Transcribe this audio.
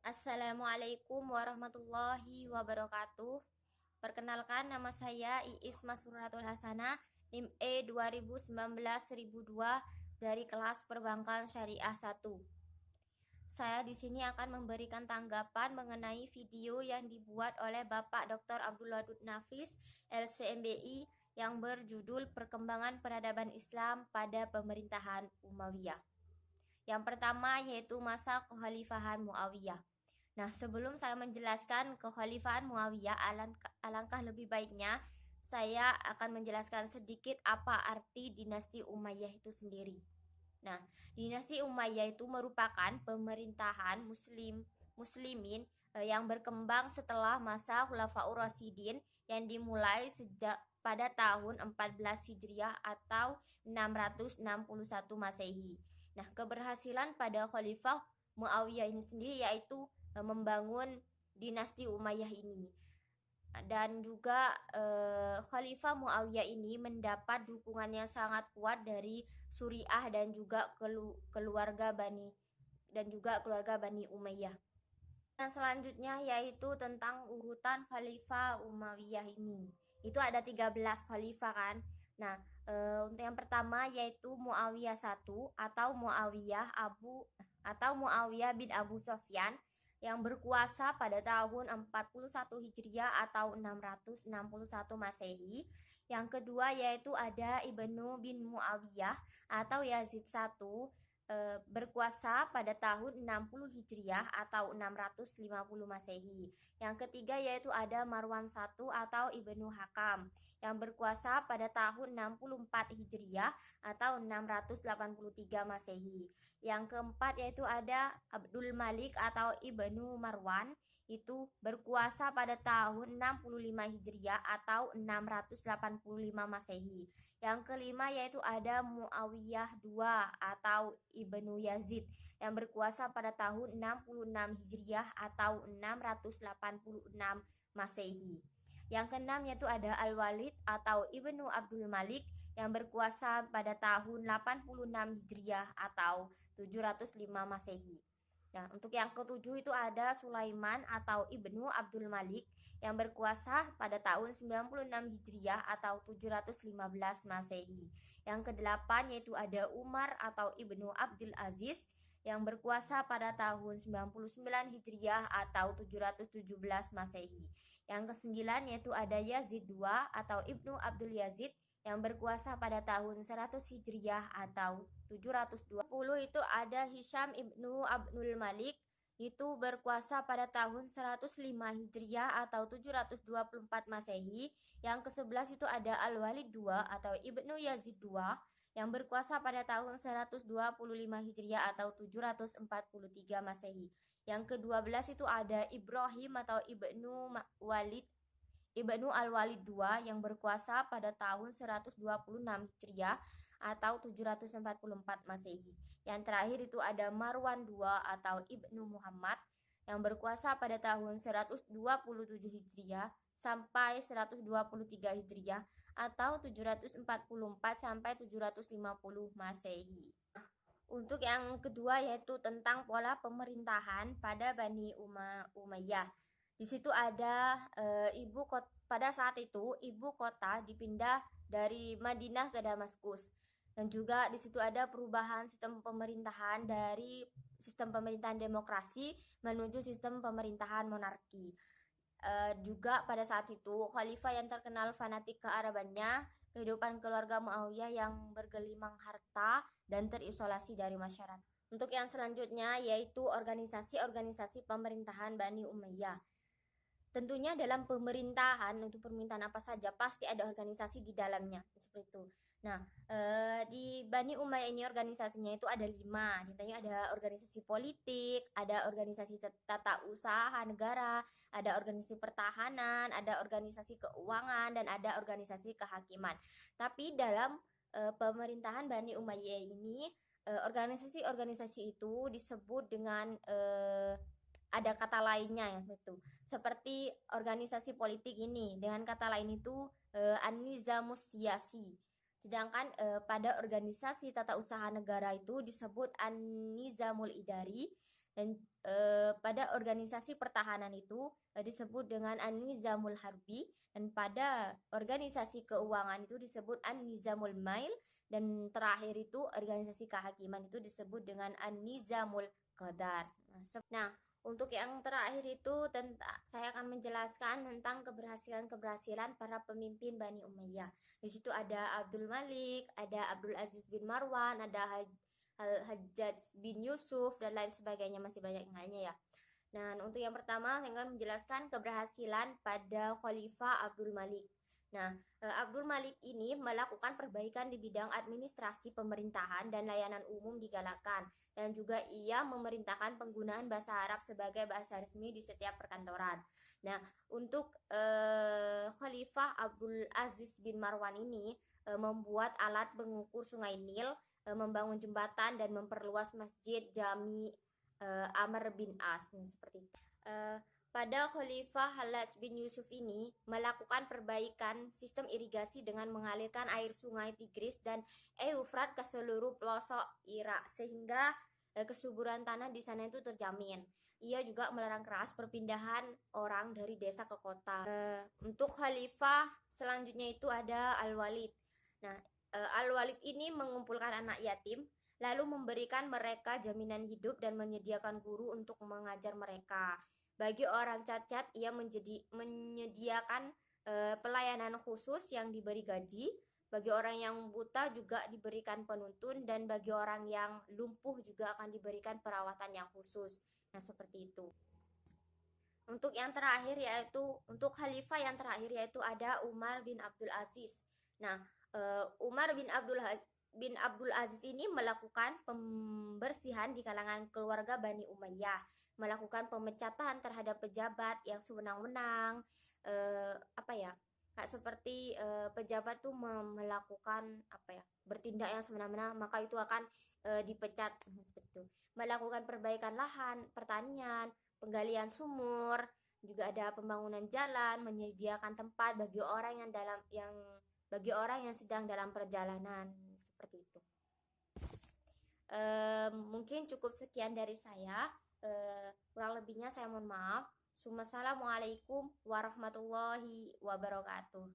Assalamualaikum warahmatullahi wabarakatuh. Perkenalkan, nama saya Iis Masuratul Hasanah, NIM E 2019-1002 dari kelas Perbankan Syariah 1. Saya di sini akan memberikan tanggapan mengenai video yang dibuat oleh Bapak Dr. Abdul Wadud Nafis, LCMBI, yang berjudul Perkembangan Peradaban Islam pada Pemerintahan Umayyah. Yang pertama yaitu masa kekhalifahan Muawiyah. Nah, sebelum saya menjelaskan kekhalifahan Muawiyah, alangkah lebih baiknya saya akan menjelaskan sedikit apa arti dinasti Umayyah itu sendiri. Nah, dinasti Umayyah itu merupakan pemerintahan muslimin yang berkembang setelah masa Khulafaur Rasyidin yang dimulai sejak pada tahun 14 Hijriah atau 661 Masehi. Nah, keberhasilan pada Khalifah Muawiyah ini sendiri yaitu membangun dinasti Umayyah ini. Dan juga Khalifah Muawiyah ini mendapat dukungan yang sangat kuat dari Suriah dan juga keluarga Bani Umayyah. Yang selanjutnya yaitu tentang urutan Khalifah Umayyah ini. Itu ada 13 khalifah kan. Nah, untuk yang pertama yaitu Muawiyah I atau Muawiyah bin Abu Sofyan yang berkuasa pada tahun 41 Hijriah atau 661 Masehi. Yang kedua yaitu ada Ibnu bin Muawiyah atau Yazid I berkuasa pada tahun 60 Hijriah atau 650 Masehi. Yang ketiga yaitu ada Marwan I atau Ibnu Hakam yang berkuasa pada tahun 64 Hijriah atau 683 Masehi. Yang keempat yaitu ada Abdul Malik atau Ibnu Marwan itu berkuasa pada tahun 65 Hijriah atau 685 Masehi. Yang kelima yaitu ada Muawiyah II atau Ibnu Yazid yang berkuasa pada tahun 66 Hijriah atau 686 Masehi. Yang keenam yaitu ada Al-Walid atau Ibnu Abdul Malik yang berkuasa pada tahun 86 Hijriah atau 705 Masehi. Nah, untuk yang ketujuh itu ada Sulaiman atau Ibnu Abdul Malik yang berkuasa pada tahun 96 Hijriah atau 715 Masehi. Yang kedelapan yaitu ada Umar atau Ibnu Abdul Aziz yang berkuasa pada tahun 99 Hijriah atau 717 Masehi. Yang kesembilan yaitu ada Yazid II atau Ibnu Abdul Yazid yang berkuasa pada tahun 100 Hijriah atau 720. Itu ada Hisham ibnu Abdul Malik itu berkuasa pada tahun 105 Hijriah atau 724 Masehi. Yang ke-11 itu ada Al-Walid II atau Ibnu Yazid II yang berkuasa pada tahun 125 Hijriah atau 743 Masehi. Yang ke-12 itu ada Ibrahim atau Ibnu Al-Walid II yang berkuasa pada tahun 126 Hijriah atau 744 Masehi. Yang terakhir itu ada Marwan II atau Ibnu Muhammad yang berkuasa pada tahun 127 Hijriah sampai 123 Hijriah atau 744 sampai 750 Masehi. Untuk yang kedua yaitu tentang pola pemerintahan pada Bani Umayyah. Di situ ada ibu kota, pada saat itu ibu kota dipindah dari Madinah ke Damaskus. Dan juga di situ ada perubahan sistem pemerintahan dari sistem pemerintahan demokrasi menuju sistem pemerintahan monarki. Juga pada saat itu khalifah yang terkenal fanatik kearabannya, kehidupan keluarga Muawiyah yang bergelimang harta dan terisolasi dari masyarakat. Untuk yang selanjutnya yaitu organisasi-organisasi pemerintahan Bani Umayyah. Tentunya dalam pemerintahan, untuk pemerintahan apa saja pasti ada organisasi di dalamnya, seperti itu. Nah, di Bani Umayyah ini organisasinya itu ada 5. Contohnya ada organisasi politik, ada organisasi tata usaha negara, ada organisasi pertahanan, ada organisasi keuangan, dan ada organisasi kehakiman. Tapi dalam pemerintahan Bani Umayyah ini, organisasi-organisasi itu disebut dengan ada kata lainnya yang seperti itu. Seperti organisasi politik ini dengan kata lain itu an-nizamus siyasi. Sedangkan pada organisasi tata usaha negara itu disebut an-nizamul idari. Dan pada organisasi pertahanan itu disebut dengan An-Nizamul Harbi, dan pada organisasi keuangan itu disebut An-Nizamul Mail, dan terakhir itu organisasi kehakiman itu disebut dengan An-Nizamul Qadar. Nah, untuk yang terakhir itu saya akan menjelaskan tentang keberhasilan-keberhasilan para pemimpin Bani Umayyah. Di situ ada Abdul Malik, ada Abdul Aziz bin Marwan, ada Hajjaj bin Yusuf, dan lain sebagainya, masih banyak yang lainnya ya. Nah, untuk yang pertama saya akan menjelaskan keberhasilan pada Khalifah Abdul Malik. Nah, Abdul Malik ini melakukan perbaikan di bidang administrasi pemerintahan dan layanan umum digalakan, dan juga ia memerintahkan penggunaan bahasa Arab sebagai bahasa resmi di setiap perkantoran. Nah, untuk Khalifah Abdul Aziz bin Marwan ini membuat alat pengukur Sungai Nil, membangun jembatan, dan memperluas masjid Jami Amr bin As, seperti itu. Pada Khalifah Hallaj bin Yusuf ini melakukan perbaikan sistem irigasi dengan mengalirkan air sungai Tigris dan Eufrat ke seluruh pelosok Irak, sehingga kesuburan tanah di sana itu terjamin. Ia juga melarang keras perpindahan orang dari desa ke kota. Untuk khalifah selanjutnya itu ada Al-Walid. Nah, Al-Walid ini mengumpulkan anak yatim, lalu memberikan mereka jaminan hidup dan menyediakan guru untuk mengajar mereka. Bagi orang cacat, ia menyediakan pelayanan khusus yang diberi gaji. Bagi orang yang buta juga diberikan penuntun, dan bagi orang yang lumpuh juga akan diberikan perawatan yang khusus. Nah, seperti itu. Untuk yang terakhir yaitu untuk khalifah yang terakhir yaitu ada Umar bin Abdul Aziz. Nah, Umar bin Abdul Aziz ini melakukan pembersihan di kalangan keluarga Bani Umayyah, melakukan pemecatan terhadap pejabat yang sewenang-wenang, apa ya, kayak seperti pejabat tuh melakukan apa ya, bertindak yang semena-mena, maka itu akan dipecat, seperti itu. Melakukan perbaikan lahan pertanian, penggalian sumur, juga ada pembangunan jalan, menyediakan tempat bagi orang yang sedang dalam perjalanan, seperti itu. Mungkin cukup sekian dari saya. Kurang lebihnya saya mohon maaf. Assalamualaikum warahmatullahi wabarakatuh.